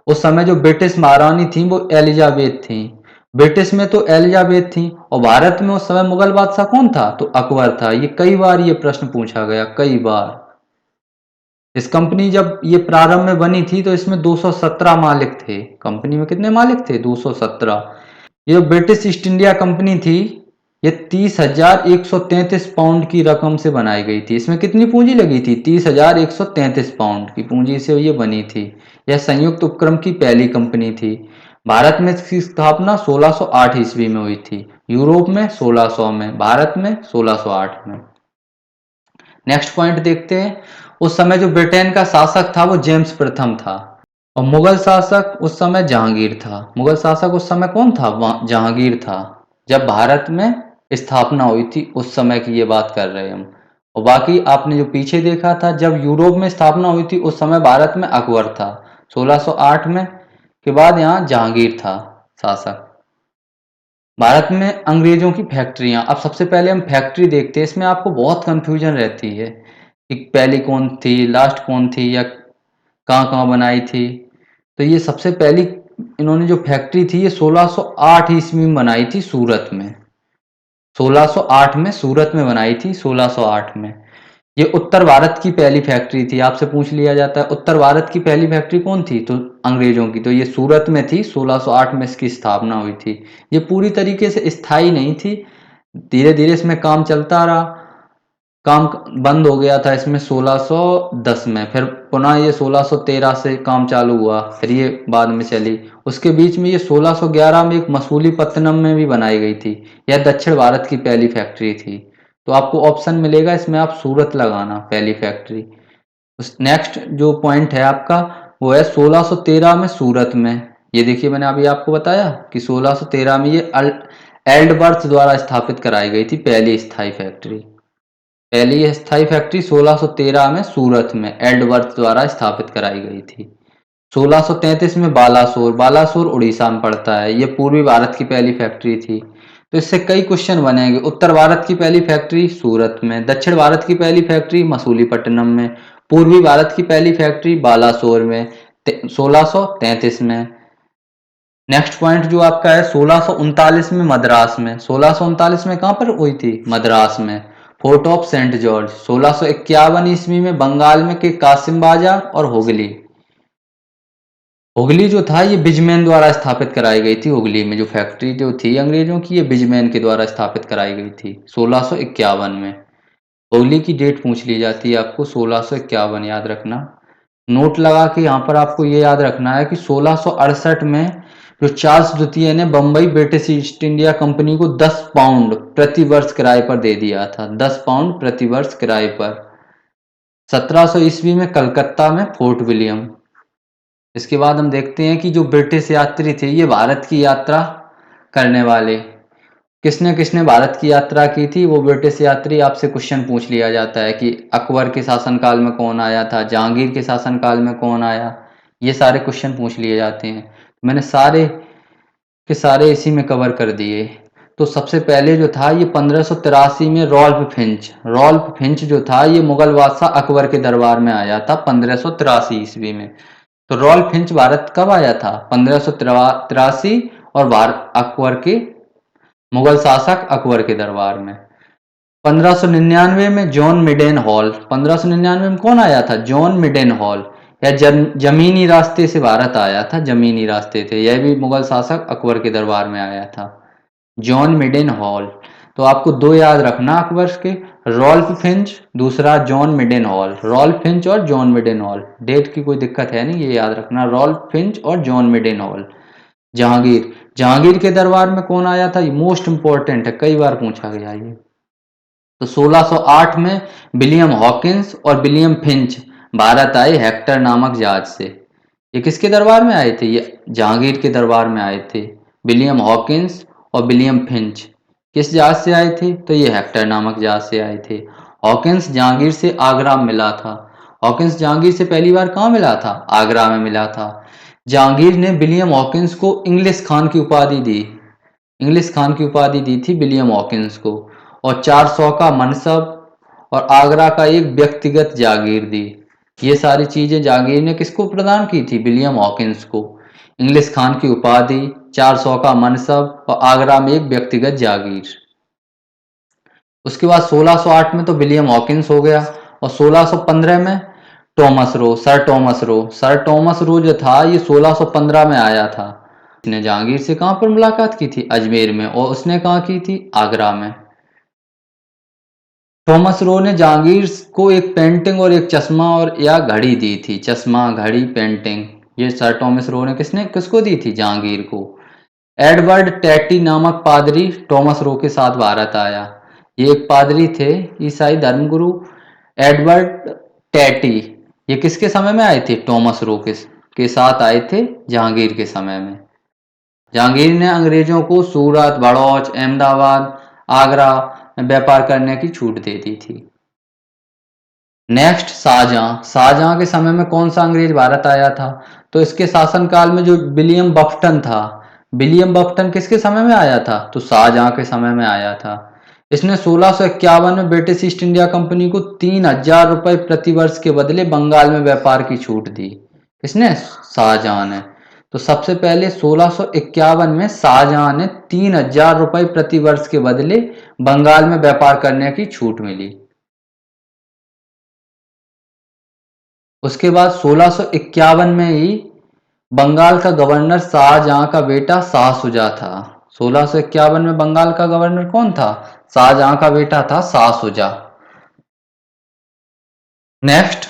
उस समय जो ब्रिटिश महारानी थी, वो एलिजाबेथ थी। ब्रिटिश में तो एलिजाबेथ थी, और भारत में उस समय मुगल बादशाह कौन था, तो अकबर था। ये कई बार ये प्रश्न पूछा गया, कई बार। इस कंपनी जब ये प्रारंभ में बनी थी, तो इसमें 217 मालिक थे। कंपनी में कितने मालिक थे, 217। ये ब्रिटिश ईस्ट इंडिया कंपनी थी, ये 30,133 पाउंड की रकम से बनाई गई थी। इसमें कितनी पूंजी लगी थी, 30,133 पाउंड की पूंजी से ये बनी थी। यह संयुक्त उपक्रम की पहली कंपनी थी। भारत में इसकी स्थापना 1608 ईस्वी में हुई थी। यूरोप में 1600 में, भारत में 1608 में। नेक्स्ट पॉइंट देखते हैं। उस समय जो ब्रिटेन का शासक था, वो जेम्स प्रथम था, और मुगल शासक उस समय जहांगीर था। मुगल शासक उस समय कौन था, जहांगीर था। जब भारत में स्थापना हुई थी, उस समय की ये बात कर रहे हैं हम। और बाकी आपने जो पीछे देखा था, जब यूरोप में स्थापना हुई थी, उस समय भारत में अकबर था, 1608 में। के बाद यहाँ जहांगीर था शासक। भारत में अंग्रेजों की फैक्ट्रियां। अब सबसे पहले हम फैक्ट्री देखते हैं। इसमें आपको बहुत कंफ्यूजन रहती है कि पहली कौन थी, लास्ट कौन थी, या कहाँ कहाँ बनाई थी। तो ये सबसे पहली इन्होंने जो फैक्ट्री थी, ये 1608 ईस्वी में बनाई थी, सूरत में। 1608 में सूरत में बनाई थी, 1608 में। ये उत्तर भारत की पहली फैक्ट्री थी। आपसे पूछ लिया जाता है उत्तर भारत की पहली फैक्ट्री कौन थी, तो अंग्रेजों की। तो ये सूरत में थी, 1608 में इसकी स्थापना हुई थी। ये पूरी तरीके से स्थायी नहीं थी, धीरे धीरे इसमें काम चलता रहा। काम बंद हो गया था इसमें 1610 में, फिर पुनः ये 1613 से काम चालू हुआ, फिर ये बाद में चली। उसके बीच में ये 1611 में एक मसूलीपट्टनम में भी बनाई गई थी। यह दक्षिण भारत की पहली फैक्ट्री थी। तो आपको ऑप्शन मिलेगा, इसमें आप सूरत लगाना पहली फैक्ट्री। उस नेक्स्ट जो पॉइंट है आपका वो है 1613 में सूरत में। ये देखिए मैंने अभी आपको बताया कि 1613 में ये एल्डबर्थ द्वारा स्थापित कराई गई थी पहली स्थायी फैक्ट्री। पहली स्थायी फैक्ट्री 1613 में सूरत में एल्डबर्थ द्वारा स्थापित कराई गई थी। 1633 में बालासोर, बालासोर उड़ीसा में पड़ता है, ये पूर्वी भारत की पहली फैक्ट्री थी। तो इससे कई क्वेश्चन बनेंगे। उत्तर भारत की पहली फैक्ट्री सूरत में, दक्षिण भारत की पहली फैक्ट्री मसूलीपट्टनम में, पूर्वी भारत की पहली फैक्ट्री बालासोर में 1633 में। नेक्स्ट पॉइंट जो आपका है 1639 में मद्रास में। 1639 में कहां पर हुई थी? मद्रास में, फोर्ट ऑफ सेंट जॉर्ज। 1651 ईस्वी में बंगाल में के कासिम बाजार और हुगली। हुगली जो था ये बिजमैन द्वारा स्थापित कराई गई थी। हुगली में जो फैक्ट्री जो थी अंग्रेजों की, ये बिजमैन के द्वारा स्थापित कराई गई थी 1651 में। हुगली की डेट पूछ ली जाती है आपको, 1651 याद रखना। नोट लगा के यहाँ पर आपको ये याद रखना है कि 1668 में जो चार्ल्स द्वितीय ने Bombay British East India Company को 10 पाउंड प्रति वर्ष किराए पर दे दिया था। 10 पाउंड प्रति वर्ष किराए पर। 1700 ईस्वी में कलकत्ता में फोर्ट विलियम। इसके बाद हम देखते हैं कि जो ब्रिटिश यात्री थे ये भारत की यात्रा करने वाले, किसने किसने भारत की यात्रा की थी वो ब्रिटिश यात्री आपसे क्वेश्चन पूछ लिया जाता है कि अकबर के शासनकाल में कौन आया था, जहांगीर के शासनकाल में कौन आया, ये सारे क्वेश्चन पूछ लिए जाते हैं। मैंने सारे के सारे इसी में कवर कर दिए। तो सबसे पहले जो था ये 1583 में रॉल्फ फिंच जो था ये मुगल बादशाह अकबर के दरबार में आया था 1583 ईस्वी में। तो रॉल्फ फिंच भारत कब आया था? 1583 और भारत अकबर के मुगल शासक अकबर के दरबार में। 1599 में जॉन मिडेन हॉल। 1599 में कौन आया था? John Mildenhall. या जमीनी रास्ते से भारत आया था, जमीनी रास्ते थे, यह भी मुगल शासक अकबर के दरबार में आया था, जॉन मिडेन हॉल। तो आपको दो याद रखना अकबर के, रॉल्फ फिंच, दूसरा जॉन मिडेन हॉल। रॉल्फ फिंच और जॉन मिडेन हॉल, डेट की कोई दिक्कत है नहीं, ये याद रखना, रॉल्फ फिंच और जॉन मिडेन हॉल। जहांगीर, जहांगीर के दरबार में कौन आया था? ये मोस्ट इंपॉर्टेंट है, कई बार पूछा गया ये। तो 1608 में विलियम हॉकिंस और विलियम फिंच भारत आए हेक्टर नामक जहाज से। ये किसके दरबार में आए थे? ये जहांगीर के दरबार में आए थे। विलियम हॉकिंस और विलियम फिंच किस जहाज से आए थे? तो ये हेक्टर नामक जहाज से आए थे। हॉकिंस जहांगीर से आगरा में मिला था। हॉकिंस जहांगीर से पहली बार कहाँ मिला था? आगरा में मिला था। जहांगीर ने विलियम हॉकिंस को इंग्लिश खान की उपाधि दी, इंग्लिश खान की उपाधि दी थी विलियम हॉकिंस को, और 400 का मनसब और आगरा का एक व्यक्तिगत जागीर दी। ये सारी चीजें जहांगीर ने किसको प्रदान की थी? विलियम हॉकिंस को। इंग्लिश खान की उपाधि, 400 का मनसब और आगरा में एक व्यक्तिगत जागीर। उसके बाद 1608 में तो विलियम हॉकिंस हो गया, और 1615 में Thomas Roe, sir Thomas Roe जो था ये 1615 में आया था। उसने जहांगीर से कहां पर मुलाकात की थी? अजमेर में। और उसने कहां की थी? आगरा में। थॉमस रो ने जहांगीर को एक पेंटिंग और एक चश्मा और या घड़ी दी थी, चश्मा, घड़ी, पेंटिंग। ये सर टॉमस रो ने किसको दी थी? जहांगीर को। एडवर्ड टैटी नामक पादरी टॉमस रो के साथ भारत आया। ये एक पादरी थे, ईसाई धर्मगुरु एडवर्ड टैटी। ये किसके समय में आए थे? टॉमस रो के साथ आए थे जहांगीर के समय में। जहांगीर ने अंग्रेजों को सूरत, बड़ौच, अहमदाबाद, आगरा में व्यापार करने की छूट दे दी थी। नेक्स्ट शाहजहां। शाहजहां के समय में कौन सा अंग्रेज भारत आया था? तो इसके शासनकाल में जो विलियम बफ्टन था, विलियम बफ्टन किसके समय में आया था? तो शाहजहां के समय में आया था। इसने 1651 में ब्रिटिश ईस्ट इंडिया कंपनी को 3000 रुपए प्रति वर्ष के बदले बंगाल में व्यापार की छूट दी। किसने? शाहजहां ने। तो सबसे पहले 1651 में शाहजहां ने 3000 रुपए प्रति वर्ष के बदले बंगाल में व्यापार करने की छूट मिली। उसके बाद 1651 में ही बंगाल का गवर्नर शाहजहां का बेटा शाह शुजा था। 1651 में बंगाल का गवर्नर कौन था? शाहजहां का बेटा था शाह शुजा। नेक्स्ट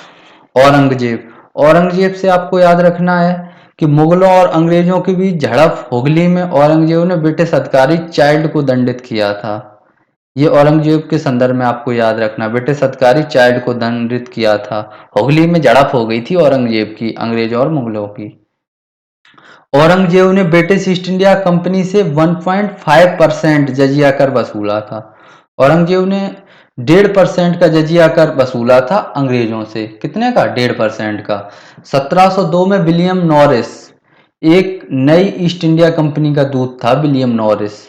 औरंगजेब। औरंगजेब से आपको याद रखना है कि मुगलों और अंग्रेजों के बीच झड़प हुगली में औरंगजेब ने ब्रिटिश अधिकारी चाइल्ड को दंडित किया था। ये औरंगजेब के संदर्भ में आपको याद रखना। ब्रिटिश अधिकारी चाइल्ड को दंडित किया था। हुगली में झड़प हो गई थी औरंगजेब की, अंग्रेजों और मुगलों की। औरंगजेब ने ब्रिटिश ईस्ट इंडिया कंपनी से 1.5% जजिया कर वसूला था। औरंगजेब ने 1.5% का जजिया कर वसूला था अंग्रेजों से। कितने का? 1.5% का। 1702 में विलियम नॉरिस, एक नई ईस्ट इंडिया कंपनी का दूत था विलियम नॉरिस,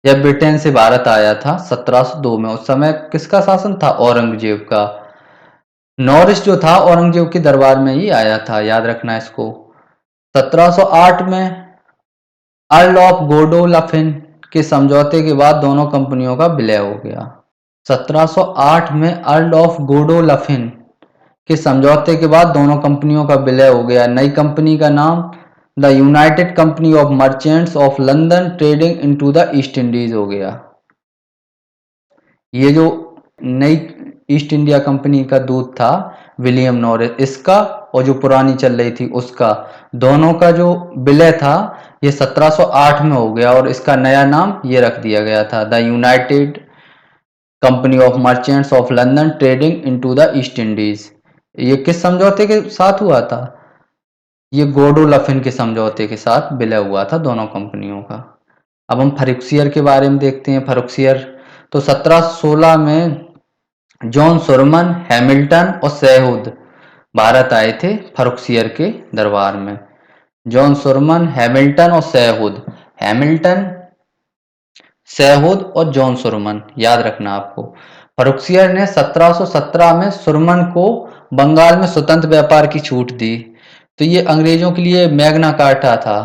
जब ब्रिटेन से भारत आया था 1702 में। उस समय किसका शासन था? औरंगजेब का। नॉरिस जो था औरंगजेब के दरबार में ही आया था, याद रखना इसको। 1708 में अर्ल ऑफ गोडोलफिन के समझौते के बाद दोनों कंपनियों का विलय हो गया। 1708 में अर्ल ऑफ गोडोलफिन के समझौते के बाद दोनों कंपनियों का विलय हो गया। नई कंपनी का नाम the United company of merchants of London trading into the east Indies हो गया। ये जो नई ईस्ट इंडिया कंपनी का दूत था विलियम नॉरिस, इसका और जो पुरानी चल रही थी उसका, दोनों का जो विलय था ये 1708 में हो गया और इसका नया नाम ये रख दिया गया था the United company of merchants of London trading into the east Indies. ये किस समझौते के साथ हुआ था? ये गोडोलफिन के समझौते के साथ विलय हुआ था दोनों कंपनियों का। अब हम फर्रुखसियर के बारे में देखते हैं। फर्रुखसियर तो 1716 में जॉन सुरमन, हैमिल्टन और सैहुद भारत आए थे फर्रुखसियर के दरबार में। जॉन सुरमन, हैमिल्टन और सैहुद। हैमिल्टन, सैहुद और जॉन सुरमन, याद रखना आपको। फर्रुखसियर ने 1717 में सुरमन को बंगाल में स्वतंत्र व्यापार की छूट दी। तो ये अंग्रेजों के लिए मैग्ना कार्टा था।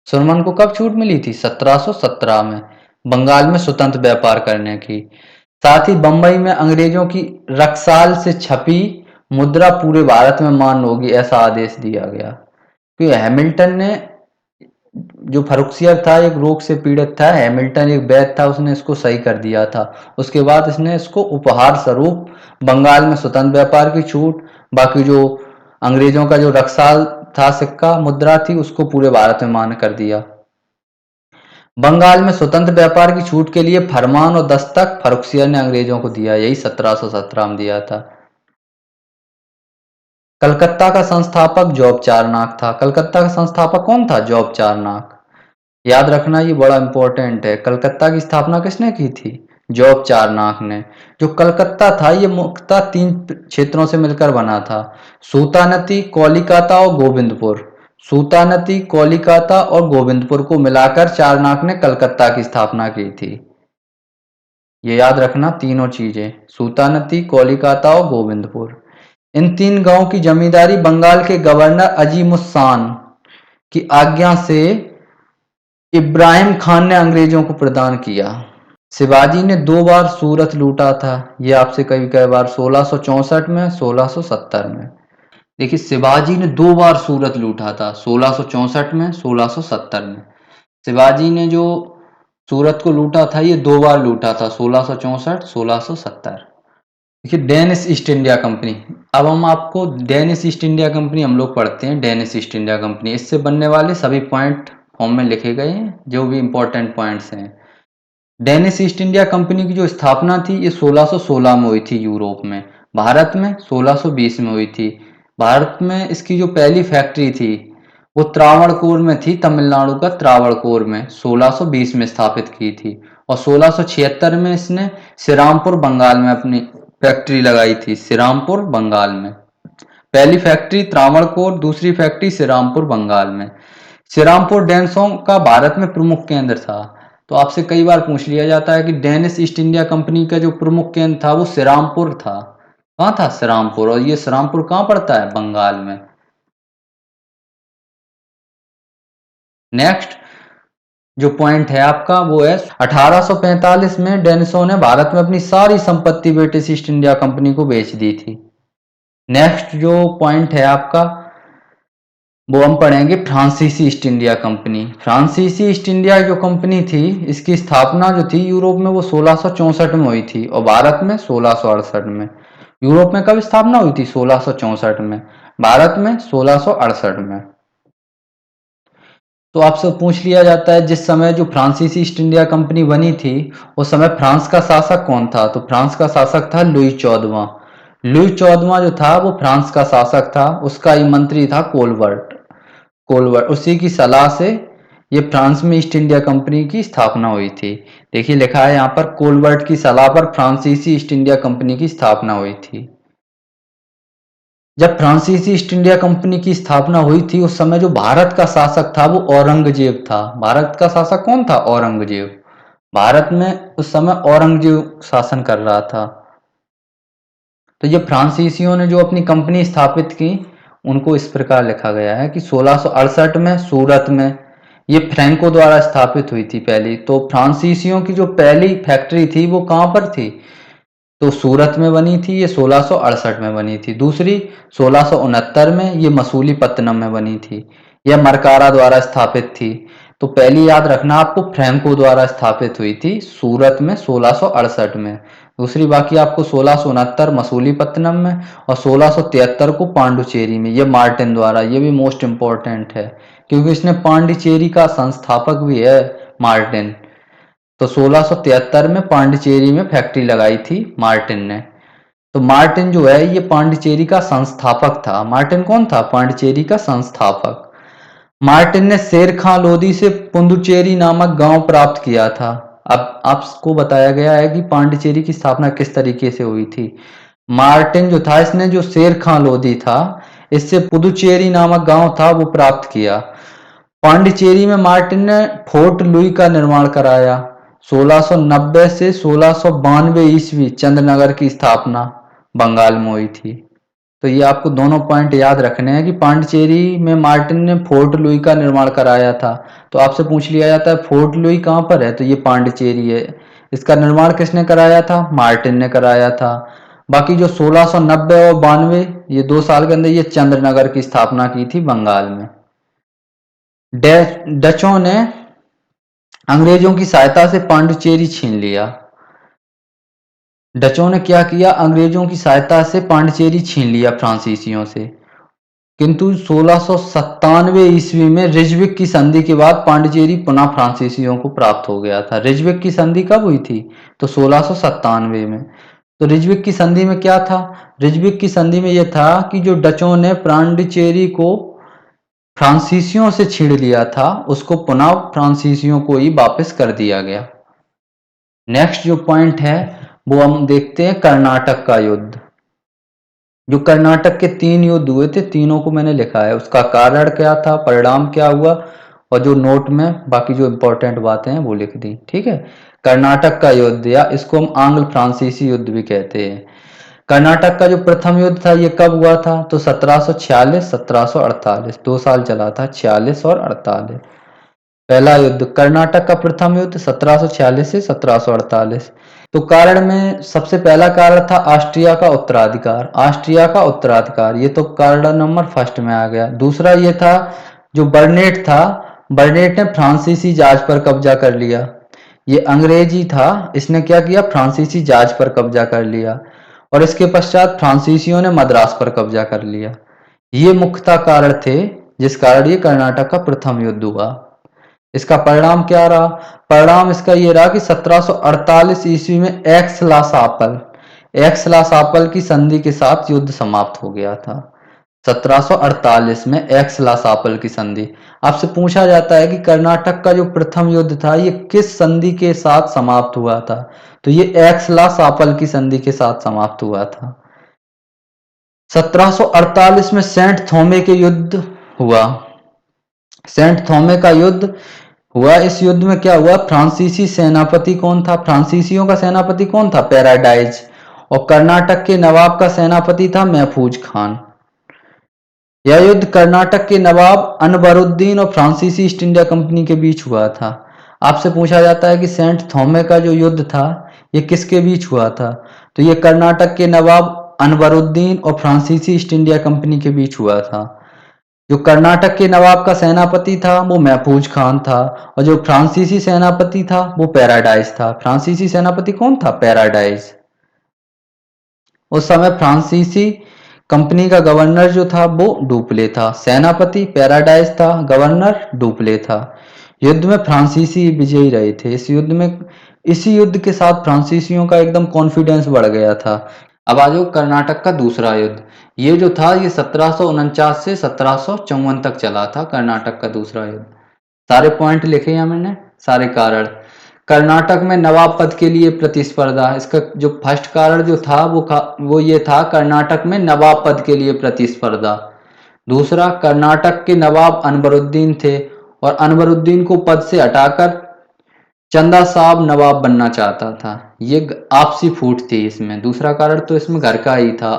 सुरमन को कब छूट मिली थी? 1717 में, बंगाल में स्वतंत्र व्यापार करने की। साथ ही बंबई में अंग्रेजों की रक्साल से छपी मुद्रा पूरे भारत में मान्य होगी, ऐसा आदेश दिया गया। क्योंकि हैमिल्टन ने, जो फर्रुखसियर था एक रोग से पीड़ित था, हैमिल्टन एक वैद्य था, उसने इसको सही कर दिया था। उसके बाद इसने इसको उपहार स्वरूप बंगाल में स्वतंत्र व्यापार की छूट, बाकी जो अंग्रेजों का जो रक्साल था सिक्का मुद्रा थी, उसको पूरे भारत में मान्य कर दिया। बंगाल में स्वतंत्र व्यापार की छूट के लिए फरमान और दस्तक फर्रुखसियर ने अंग्रेजों को दिया, यही 1717 में दिया था। कलकत्ता का संस्थापक जॉब चारनाक था। कलकत्ता का संस्थापक कौन था? जॉब चारनाक। याद रखना, ये बड़ा इंपॉर्टेंट है। कलकत्ता की स्थापना किसने की थी? जॉब चारनाक ने। जो कलकत्ता था ये मुख्यतः 3 क्षेत्रों से मिलकर बना था: सूतानती, कोलिकाता और गोविंदपुर। सूतानती, कोलिकाता और गोविंदपुर को मिलाकर चारनाक ने कलकत्ता की स्थापना की थी। ये याद रखना तीनों चीजें, सूतानती, कोलिकाता और गोविंदपुर। इन 3 गांवों की जमींदारी बंगाल के गवर्नर अजीमुस्सान की आज्ञा से इब्राहिम खान ने अंग्रेजों को प्रदान किया। शिवाजी ने 2 बार सूरत लूटा था। ये आपसे कई बार 1664 में, 1670 में। देखिए, शिवाजी ने 2 बार सूरत लूटा था, 1664 में, 1670 में। शिवाजी ने जो सूरत को लूटा था ये 2 बार लूटा था, 1664, 1670। देखिए, डेनिश ईस्ट इंडिया कंपनी। अब हम आपको डेनिश ईस्ट इंडिया कंपनी हम लोग पढ़ते हैं। डेनिश ईस्ट इंडिया कंपनी, इससे बनने वाले सभी पॉइंट फॉर्म में लिखे गए हैं, जो भी इंपॉर्टेंट पॉइंट्स हैं। डेनिश ईस्ट इंडिया कंपनी की जो स्थापना थी ये 1616 में हुई थी यूरोप में। भारत में 1620 में हुई थी। भारत में इसकी जो पहली फैक्ट्री थी वो त्रावणकोर में थी, तमिलनाडु का त्रावणकोर में, 1620 में स्थापित की थी। और 1676 में इसने श्रीरामपुर बंगाल में अपनी फैक्ट्री लगाई थी। श्रीरामपुर बंगाल में पहली फैक्ट्री त्रावणकोर, दूसरी फैक्ट्री श्रीरामपुर बंगाल में। श्रीरामपुर डेनिशों का भारत में प्रमुख केंद्र था। तो आपसे कई बार पूछ लिया जाता है कि डेनिश ईस्ट इंडिया कंपनी का जो प्रमुख केंद्र था वो श्रीरामपुर था। कहाँ था? श्रीरामपुर। और ये श्रीरामपुर कहाँ पड़ता है? बंगाल में। नेक्स्ट जो पॉइंट है आपका वो है 1845 में डेनिशों ने भारत में अपनी सारी संपत्ति ब्रिटिश ईस्ट इंडिया कंपनी को बेच दी थी। नेक्स्ट जो पॉइंट है आपका वो हम पढ़ेंगे फ्रांसीसी ईस्ट इंडिया कंपनी। फ्रांसीसी ईस्ट इंडिया जो कंपनी थी इसकी स्थापना जो थी यूरोप में वो 1664 में हुई थी और भारत में 1668 में। यूरोप में कब स्थापना हुई थी? 1664 में। भारत में 1668 में। तो आपसे पूछ लिया जाता है जिस समय जो फ्रांसीसी ईस्ट इंडिया कंपनी बनी थी उस समय फ्रांस का शासक कौन था? तो फ्रांस का शासक था लुई 14वां। लुई 14वां जो था वो फ्रांस का शासक था, उसका ही मंत्री था कोलबर्ट। कोलवर्ट उसी की सलाह से ये फ्रांस में ईस्ट इंडिया कंपनी की स्थापना हुई थी। देखिए लिखा है यहाँ पर कोलवर्ट की सलाह पर फ्रांसीसी ईस्ट इंडिया कंपनी की स्थापना हुई थी। जब फ्रांसीसी ईस्ट इंडिया कंपनी की स्थापना हुई थी उस समय जो भारत का शासक था वो औरंगजेब था। भारत का शासक कौन था? औरंगजेब। भारत में उस समय औरंगजेब शासन कर रहा था। तो ये फ्रांसीसियों ने जो अपनी कंपनी स्थापित की उनको इस प्रकार लिखा गया है कि 1668 में सूरत में ये फ्रैंको द्वारा स्थापित हुई थी पहली। तो फ्रांसीसियों की जो पहली फैक्ट्री थी वो कहाँ पर थी? तो सूरत में बनी थी, ये 1668 में बनी थी। दूसरी 1669 में ये मसूलीपट्टनम में बनी थी, यह मरकारा द्वारा स्थापित थी। तो पहली याद रखना आपको फ्रैंको द्वारा स्थापित हुई थी सूरत में 1668 में। दूसरी बाकी आपको 1669 मसूलीपट्टनम में और 1673 को पांडुचेरी में, ये मार्टिन द्वारा। ये भी मोस्ट इम्पोर्टेंट है क्योंकि इसने पांडिचेरी का संस्थापक भी है मार्टिन। तो 1673 में पांडिचेरी में फैक्ट्री लगाई थी मार्टिन ने। तो मार्टिन जो है ये पांडिचेरी का संस्थापक था। मार्टिन कौन था? पांडिचेरी का संस्थापक। मार्टिन ने शेर खां लोदी से पुडुचेरी नामक गांव प्राप्त किया था। अब आपको बताया गया है कि पांडिचेरी की स्थापना किस तरीके से हुई थी। मार्टिन जो था इसने जो शेर खां लोदी था इससे पुडुचेरी नामक गांव था वो प्राप्त किया। पांडिचेरी में मार्टिन ने फोर्ट लुई का निर्माण कराया। 1690 से 1692 ईस्वी चंद्रनगर की स्थापना बंगाल में हुई थी। तो ये आपको दोनों पॉइंट याद रखने हैं कि पांडिचेरी में मार्टिन ने फोर्ट लुई का निर्माण कराया था। तो आपसे पूछ लिया जाता है फोर्ट लुई कहाँ पर है? तो ये पांडिचेरी है। इसका निर्माण किसने कराया था? मार्टिन ने कराया था। बाकी जो 1690 और 92 ये 2 साल के अंदर ये चंद्रनगर की स्थापना की थी बंगाल में। डचों ने अंग्रेजों की सहायता से पांडिचेरी छीन लिया। डचों ने क्या किया? अंग्रेजों की सहायता से पांडिचेरी छीन लिया फ्रांसीसियों से। किंतु 1697 ईस्वी में रिजविक की संधि के बाद पांडिचेरी पुनः फ्रांसीसियों को प्राप्त हो गया था। रिजविक की संधि कब हुई थी? तो 1697 में। तो रिजविक की संधि में क्या था? रिजविक की संधि में यह था कि जो डचों ने पांडिचेरी को फ्रांसीसियों से छीन लिया था उसको पुनः फ्रांसीसियों को ही वापस कर दिया गया। नेक्स्ट जो पॉइंट है वो हम देखते हैं कर्नाटक का युद्ध। जो कर्नाटक के 3 युद्ध हुए थे तीनों को मैंने लिखा है, उसका कारण क्या था, परिणाम क्या हुआ, और जो नोट में बाकी जो इंपॉर्टेंट बातें हैं वो लिख दी। ठीक है। कर्नाटक का युद्ध या इसको हम आंग्ल फ्रांसीसी युद्ध भी कहते हैं। कर्नाटक का जो प्रथम युद्ध था ये कब हुआ था? तो 1746 1748, 2 साल चला था, 46 और 48। पहला युद्ध कर्नाटक का प्रथम युद्ध 1746 से 1748। तो कारण में सबसे पहला कारण था ऑस्ट्रिया का उत्तराधिकार। ऑस्ट्रिया का उत्तराधिकार ये तो कारण नंबर फर्स्ट में आ गया। दूसरा ये था जो बर्नेट था, बर्नेट ने फ्रांसीसी जहाज पर कब्जा कर लिया। ये अंग्रेजी था, इसने क्या किया? फ्रांसीसी जहाज पर कब्जा कर लिया। और इसके पश्चात फ्रांसीसियों ने मद्रास पर कब्जा कर लिया। ये मुख्यतः कारण थे जिस कारण ये कर्नाटक का प्रथम युद्ध हुआ। इसका परिणाम क्या रहा? परिणाम इसका ये रहा कि 1748 ईस्वी में एक्स-ला-शापल की संधि के साथ युद्ध समाप्त हो गया था। 1748 में एक्स-ला-शापल की संधि। आपसे पूछा जाता है कि कर्नाटक का जो प्रथम युद्ध था ये किस संधि के साथ समाप्त हुआ था? तो ये एक्स-ला-शापल की संधि के साथ समाप्त हुआ था। 1748 में सेंट थोमे के युद्ध हुआ। सेंट थोमे का युद्ध हुआ। इस युद्ध में क्या हुआ? फ्रांसीसी सेनापति कौन था? फ्रांसीसियों का सेनापति कौन था? पैराडाइज। और कर्नाटक के नवाब का सेनापति था महफूज खान। यह युद्ध कर्नाटक के नवाब अनवरुद्दीन और फ्रांसीसी ईस्ट इंडिया कंपनी के बीच हुआ था। आपसे पूछा जाता है कि सेंट थोमे का जो युद्ध था ये किसके बीच हुआ था? तो ये कर्नाटक के नवाब अनवरुद्दीन और फ्रांसीसी ईस्ट इंडिया कंपनी के बीच हुआ था। जो कर्नाटक के नवाब का सेनापति था वो महफूज खान था और जो फ्रांसीसी सेनापति था वो पैराडाइज था। फ्रांसीसी सेनापति कौन था? पैराडाइज। उस समय फ्रांसीसी कंपनी का गवर्नर जो था वो डुप्ले था। सेनापति पैराडाइज था, गवर्नर डुप्ले था। युद्ध में फ्रांसीसी विजयी रहे थे। इसी युद्ध के साथ फ्रांसीसियों का एकदम कॉन्फिडेंस बढ़ गया था। अब आ जाओ कर्नाटक का दूसरा युद्ध। ये जो था ये 1749 से 1754 तक चला था, कर्नाटक का दूसरा युद्ध। सारे पॉइंट लिखे हैं मैंने, सारे कारण। कर्नाटक में नवाब पद के लिए प्रतिस्पर्धा। इसका जो फर्स्ट कारण जो था वो ये था, कर्नाटक में नवाब पद के लिए प्रतिस्पर्धा। दूसरा, कर्नाटक के नवाब अनवरुद्दीन थे और अनवरुद्दीन को पद से हटाकर चंदा साहब नवाब बनना चाहता था। ये आपसी फूट थी इसमें। दूसरा कारण तो इसमें घर का ही था।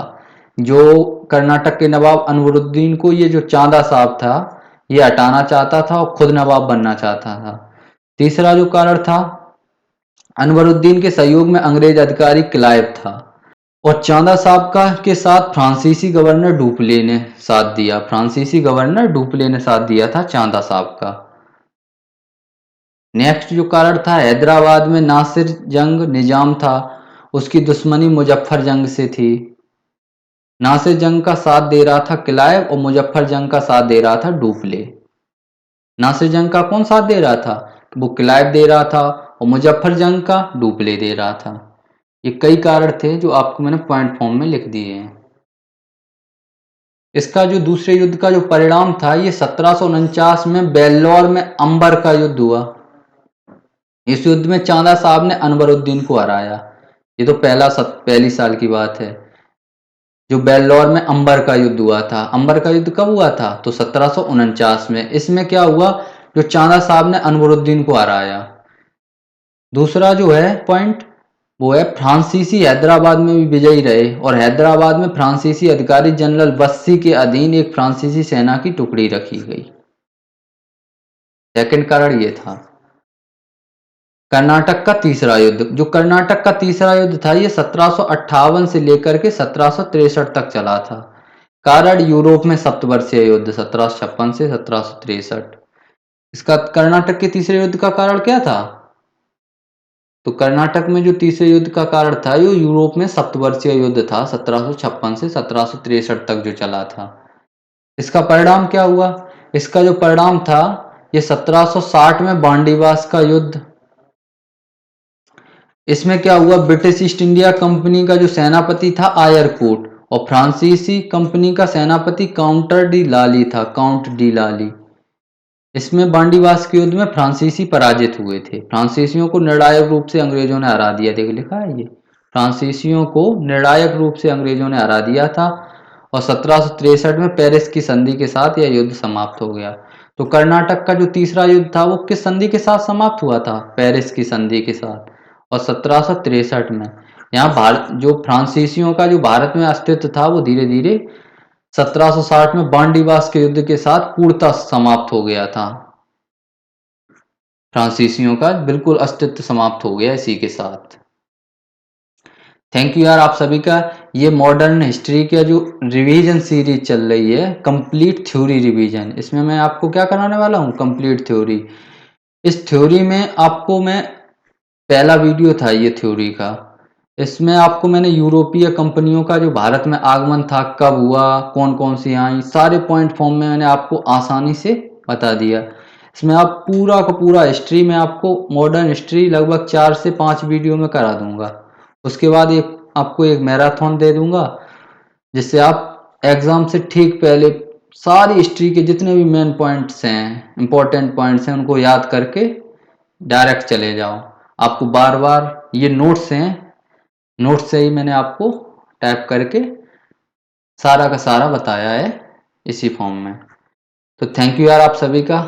जो कर्नाटक के नवाब अनवरुद्दीन को ये जो चांदा साहब था ये हटाना चाहता था और खुद नवाब बनना चाहता था। तीसरा जो कारण था, अनवरुद्दीन के सहयोग में अंग्रेज अधिकारी क्लाइव था और चांदा साहब का के साथ फ्रांसीसी गवर्नर डुप्ले ने साथ दिया। फ्रांसीसी गवर्नर डुप्ले ने साथ दिया था चांदा साहब का। नेक्स्ट जो कारण था, हैदराबाद में नासिर जंग निजाम था, उसकी दुश्मनी मुजफ्फर जंग से थी। नासिर जंग का साथ दे रहा था क्लाइव और मुजफ्फर जंग का साथ दे रहा था डुप्ले। नासिर जंग का कौन साथ दे रहा था? वो क्लाइव दे रहा था और मुजफ्फर जंग का डुप्ले दे रहा था। ये कई कारण थे जो आपको मैंने पॉइंट फॉर्म में लिख दिए हैं। इसका जो दूसरे युद्ध का जो परिणाम था, ये 1749 में वेल्लोर में अंबर का युद्ध हुआ। इस युद्ध में चांदा साहब ने अनवरुद्दीन को हराया। ये तो पहली साल की बात है। जो बेल्लौर में अंबर का युद्ध हुआ था। अंबर का युद्ध कब हुआ था? तो 1749 में। इसमें क्या हुआ, जो चांदा साहब ने अनवरुद्दीन को हराया। दूसरा जो है पॉइंट, वो है फ्रांसीसी हैदराबाद में भी विजयी रहे और हैदराबाद में फ्रांसीसी अधिकारी जनरल बस्सी के अधीन एक फ्रांसीसी सेना की टुकड़ी रखी गई। सेकंड कारण ये था। कर्नाटक का तीसरा युद्ध। जो कर्नाटक का तीसरा युद्ध था ये 1758 से लेकर के 1763 तक चला था। कारण, यूरोप में सप्तवर्षीय युद्ध 1756 से 1763। इसका कर्नाटक के तीसरे युद्ध का कारण क्या था? तो कर्नाटक में जो तीसरे युद्ध का कारण था ये यूरोप में सप्तवर्षीय युद्ध था 1756 से 1763 तक जो चला था। इसका परिणाम क्या हुआ? इसका जो परिणाम था, ये 1760 में बांडीवास का युद्ध। इसमें क्या हुआ, ब्रिटिश ईस्ट इंडिया कंपनी का जो सेनापति था आयरकूट और फ्रांसीसी कंपनी का सेनापति काउंटर डी लाली था, काउंट डी लाली। इसमें बांडीवास के युद्ध में फ्रांसीसी पराजित हुए थे। फ्रांसीसियों को निर्णायक रूप से अंग्रेजों ने हरा दिया। देख लिखा है ये, फ्रांसीसियों को निर्णायक रूप से अंग्रेजों ने हरा दिया था और 1763 में पेरिस की संधि के साथ यह युद्ध समाप्त हो गया। तो कर्नाटक का जो तीसरा युद्ध था वो किस संधि के साथ समाप्त हुआ था? पेरिस की संधि के साथ। और 1763 में यहाँ भारत जो फ्रांसीसियों का जो भारत में अस्तित्व था वो धीरे धीरे 1760 में बांडीवास के युद्ध के साथ पूर्णतः समाप्त हो गया था। फ्रांसीसियों का बिल्कुल अस्तित्व समाप्त हो गया इसी के साथ। थैंक यू यार आप सभी का। ये मॉडर्न हिस्ट्री का जो रिवीजन सीरीज चल रही है, कंप्लीट थ्योरी रिवीजन, इसमें मैं आपको क्या कराने वाला हूँ? Complete theory. इस थ्योरी में आपको मैं, पहला वीडियो था ये थ्योरी का, इसमें आपको मैंने यूरोपीय कंपनियों का जो भारत में आगमन था, कब हुआ, कौन कौन सी आई, सारे पॉइंट फॉर्म में मैंने आपको आसानी से बता दिया। इसमें आप पूरा का पूरा हिस्ट्री में आपको, मॉडर्न हिस्ट्री लगभग 4 से 5 वीडियो में करा दूंगा। उसके बाद आपको एक मैराथन दे दूंगा जिससे आप एग्जाम से ठीक पहले सारी हिस्ट्री के जितने भी मेन पॉइंट्स हैं, इंपॉर्टेंट पॉइंट्स हैं, उनको याद करके डायरेक्ट चले जाओ। आपको बार बार ये नोट्स हैं, नोट्स से ही मैंने आपको टाइप करके सारा का सारा बताया है इसी फॉर्म में। तो थैंक यू यार आप सभी का।